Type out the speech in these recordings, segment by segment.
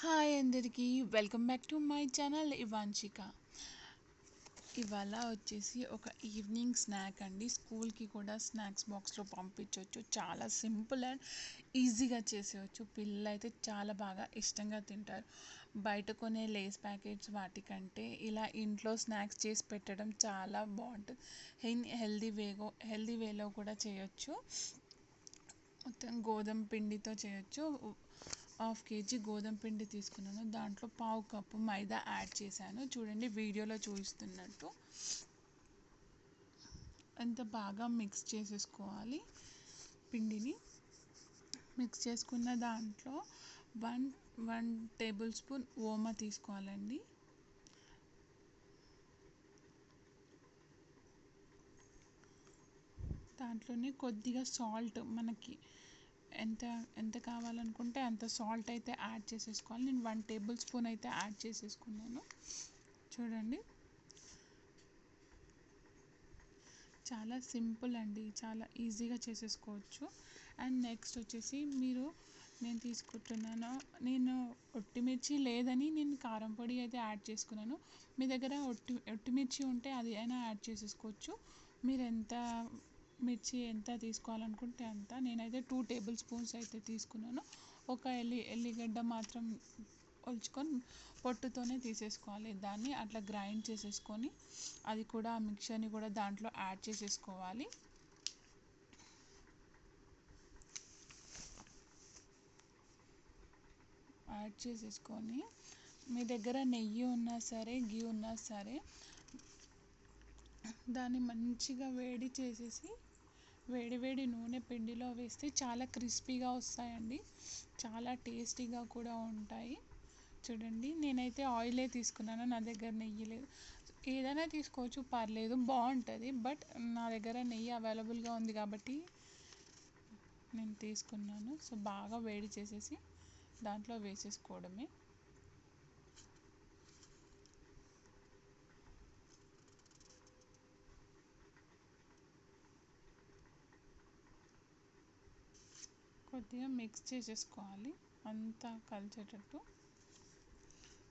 Hi అందరికీ welcome back to my channel Ivanshika. ఇవాళ వచ్చేసి ఒక ఈవినింగ్ స్నాక్ అండి. స్కూల్కి కూడా స్నాక్స్ బాక్స్లో పంపించవచ్చు. చాలా సింపుల్ అండ్ ఈజీగా చేసేయచ్చు. పిల్లలు అయితే చాలా బాగా ఇష్టంగా తింటారు. బయట కొనే లేస్ ప్యాకెట్స్ వాటికంటే ఇలా ఇంట్లో స్నాక్స్ చేసి పెట్టడం చాలా బాగుంటుంది. హెల్దీ వేలో కూడా చేయొచ్చు. మొత్తం గోధుమ పిండితో చేయొచ్చు. 1/2 కేజీ గోధుమ పిండి తీసుకున్నాను. దాంట్లో 1/2 కప్పు మైదా యాడ్ చేశాను. చూడండి వీడియోలో చూపిస్తున్నట్టు. అంత బాగా మిక్స్ చేసేసుకోవాలి. పిండిని మిక్స్ చేసుకున్న దాంట్లో వన్ టేబుల్ స్పూన్ ఓమా తీసుకోవాలండి. దాంట్లోనే కొద్దిగా సాల్ట్, మనకి ఎంత ఎంత కావాలనుకుంటే అంత సాల్ట్ అయితే యాడ్ చేసేసుకోవాలి. నేను 1 టేబుల్ స్పూన్ అయితే యాడ్ చేసేసుకున్నాను. చూడండి, చాలా సింపుల్ అండి, చాలా ఈజీగా చేసేసుకోవచ్చు. అండ్ నెక్స్ట్ వచ్చేసి నేను తీసుకుంటున్నాను, నేను ఒట్టిమిర్చి లేదని నేను కారం పొడి అయితే యాడ్ చేసుకున్నాను. మీ దగ్గర ఒట్టిమిర్చి ఉంటే అది అయినా యాడ్ చేసేసుకోవచ్చు. మీరు ఎంత తీసుకోవాలనుకుంటే అంత. నేనైతే 2 టేబుల్ స్పూన్స్ అయితే తీసుకున్నాను. ఒక ఎల్లిగడ్డ మాత్రం ఒలుచుకొని పొట్టుతోనే తీసేసుకోవాలి. దాన్ని అట్లా గ్రైండ్ చేసేసుకొని అది కూడా ఆ మిక్చర్ని కూడా దాంట్లో యాడ్ చేసేసుకోవాలి. యాడ్ చేసేసుకొని మీ దగ్గర నెయ్యి ఉన్నా సరే, గీ ఉన్నా సరే, దాన్ని మంచిగా వేడి చేసేసి వేడి నూనె పిండిలో వేస్తే చాలా క్రిస్పీగా వస్తాయండి. చాలా టేస్టీగా కూడా ఉంటాయి. చూడండి, నేనైతే ఆయిలే తీసుకున్నాను, నా దగ్గర నెయ్యి లేదు. ఏదైనా తీసుకోవచ్చు, పర్లేదు, బాగుంటుంది. బట్ నా దగ్గర నెయ్యి అవైలబుల్గా ఉంది కాబట్టి నేను తీసుకున్నాను. సో బాగా వేడి చేసేసి దాంట్లో వేసేసుకోవడమే. కొద్దిగా మిక్స్ చేసేసుకోవాలి అంతా కలిసేటట్టు.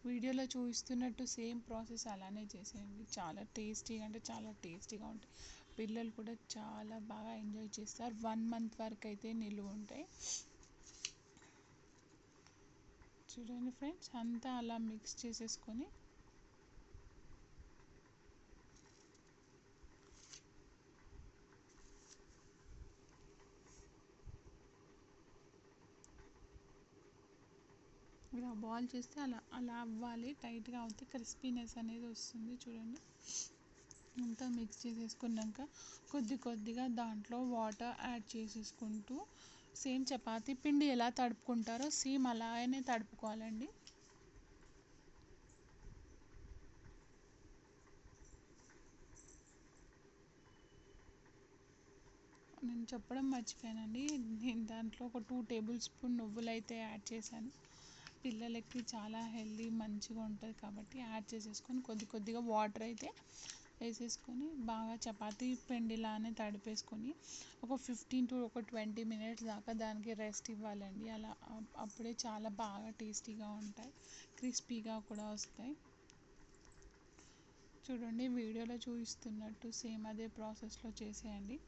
వీడియోలో చూపిస్తున్నట్టు సేమ్ ప్రాసెస్ అలానే చేసేయండి. చాలా టేస్టీగా అంటే చాలా టేస్టీగా ఉంటాయి. పిల్లలు కూడా చాలా బాగా ఎంజాయ్ చేస్తారు. 1 మంత్ వరకు అయితే నిలువ ఉంటాయి. చూడండి ఫ్రెండ్స్, అంతా అలా మిక్స్ చేసేసుకొని ఇలా బాల్ చేస్తే అలా అలా అవ్వాలి. టైట్గా అవుతే క్రిస్పీనెస్ అనేది వస్తుంది. చూడండి, అంతా మిక్స్ చేసేసుకున్నాక కొద్దిగా దాంట్లో వాటర్ యాడ్ చేసేసుకుంటూ సేమ్ చపాతీ పిండి ఎలా తడుపుకుంటారో సేమ్ అలానే తడుపుకోవాలండి. నేను చెప్పడం మర్చిపోయానండి, నేను దాంట్లో ఒక 2 టేబుల్ స్పూన్ నువ్వులు అయితే యాడ్ చేశాను. పిల్లలకి చాలా హెల్దీ మంచిగా ఉంటుంది కాబట్టి యాడ్ చేసేసుకొని కొద్దిగా వాటర్ అయితే వేసేసుకొని బాగా చపాతీ పిండిలానే తడిపేసుకొని ఒక 15 to 20 మినిట్స్ దాకా దానికి రెస్ట్ ఇవ్వాలండి. అలా అప్పుడే చాలా బాగా టేస్టీగా ఉంటాయి, క్రిస్పీగా కూడా వస్తాయి. చూడండి, వీడియోలో చూపిస్తున్నట్టు సేమ్ అదే ప్రాసెస్లో చేసేయండి.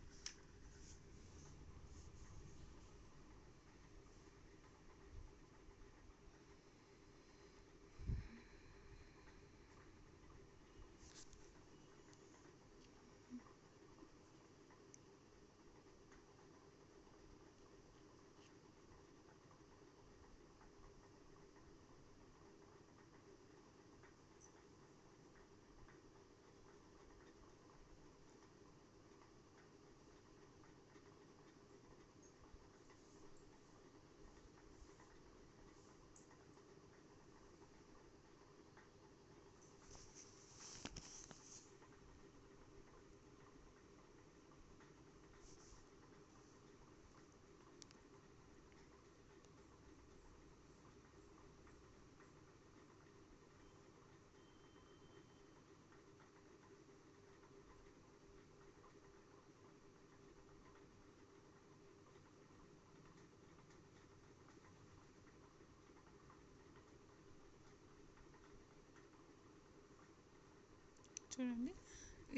చూడండి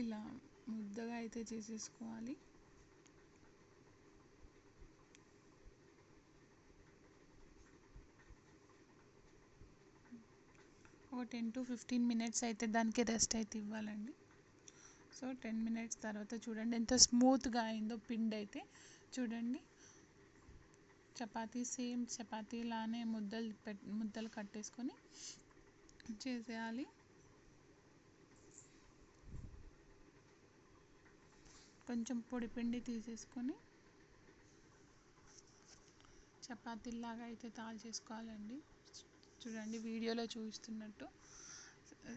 ఇలా ముద్దగా అయితే చేసేసుకోవాలి. ఒక 10 to 15 మినిట్స్ అయితే దానికి రెస్ట్ అయితే ఇవ్వాలండి. సో 10 మినిట్స్ తర్వాత చూడండి ఎంత స్మూత్గా అయిందో పిండి అయితే. చూడండి చపాతీ సేమ్ చపాతీలానే ముద్దలు కట్టేసుకొని చేసేయాలి. కొంచెం పొడి పిండి తీసేసుకొని చపాతీలాగా అయితే చేసుకోవాలండి. చూడండి వీడియోలో చూపిస్తున్నట్టు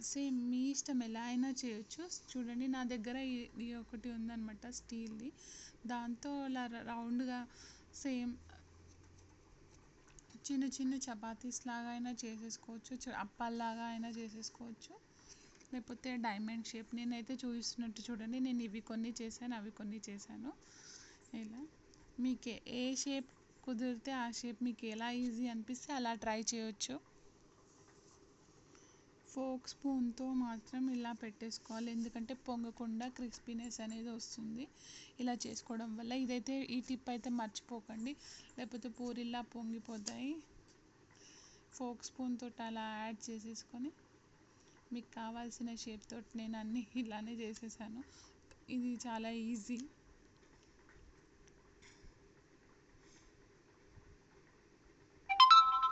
సేమ్ మీ ఇష్టం ఎలా అయినా చేయొచ్చు. చూడండి నా దగ్గర ఇది ఒకటి ఉందన్నమాట స్టీల్ది, దాంతో ఇలా రౌండ్గా సేమ్ చిన్న చిన్న చపాతీస్ లాగా అయినా చేసేసుకోవచ్చు, అప్పాల్లాగా అయినా చేసేసుకోవచ్చు, లేకపోతే డైమండ్ షేప్. నేనైతే చూపిస్తున్నట్టు చూడండి, నేను ఇవి కొన్ని చేశాను, అవి కొన్ని చేశాను. ఇలా మీకు ఏ షేప్ కుదిరితే ఆ షేప్ మీకు ఎలా ఈజీ అనిపిస్తే అలా ట్రై చేయొచ్చు. ఫోక్ స్పూన్తో మాత్రం ఇలా పెట్టేసుకోవాలి, ఎందుకంటే పొంగకుండా క్రిస్పీనెస్ అనేది వస్తుంది ఇలా చేసుకోవడం వల్ల. ఇదైతే ఈ టిప్ అయితే మర్చిపోకండి, లేకపోతే పూరిలా పొంగిపోతాయి. ఫోక్ స్పూన్ తోటి అలా యాడ్ చేసేసుకొని మీకు కావాల్సిన షేప్ తోటి నేను అన్నీ ఇలానే చేసేసాను. ఇది చాలా ఈజీ.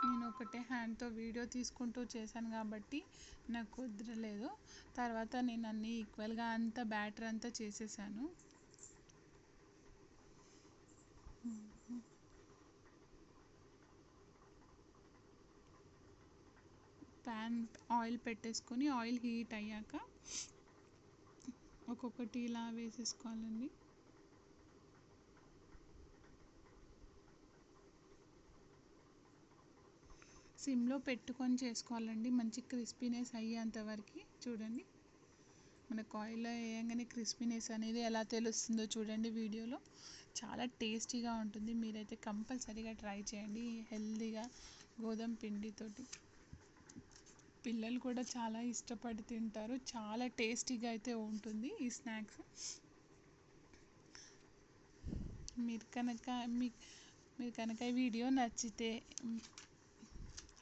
నేను ఒకటే హ్యాండ్తో వీడియో తీసుకుంటూ చేశాను కాబట్టి నాకు కుదరలేదు. తర్వాత నేను అన్నీ ఈక్వల్గా అంతా బ్యాటర్ అంతా చేసేసాను. ప్యాన్ ఆయిల్ పెట్టేసుకొని ఆయిల్ హీట్ అయ్యాక ఒక్కొక్కటి ఇలా వేసేసుకోవాలండి. సిమ్లో పెట్టుకొని చేసుకోవాలండి, మంచి క్రిస్పీనెస్ అయ్యేంత వరకు. చూడండి మనకు ఆయిల్లో వేయగానే క్రిస్పీనెస్ అనేది ఎలా తెలుస్తుందో చూడండి వీడియోలో. చాలా టేస్టీగా ఉంటుంది, మీరైతే కంపల్సరీగా ట్రై చేయండి. హెల్తీగా గోధుమ పిండితోటి పిల్లలు కూడా చాలా ఇష్టపడి తింటారు. చాలా టేస్టీగా అయితే ఉంటుంది ఈ స్నాక్స్. మీరు కనుక ఈ వీడియో నచ్చితే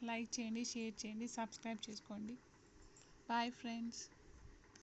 లైక్ చేయండి, షేర్ చేయండి, సబ్స్క్రైబ్ చేసుకోండి. Bye friends.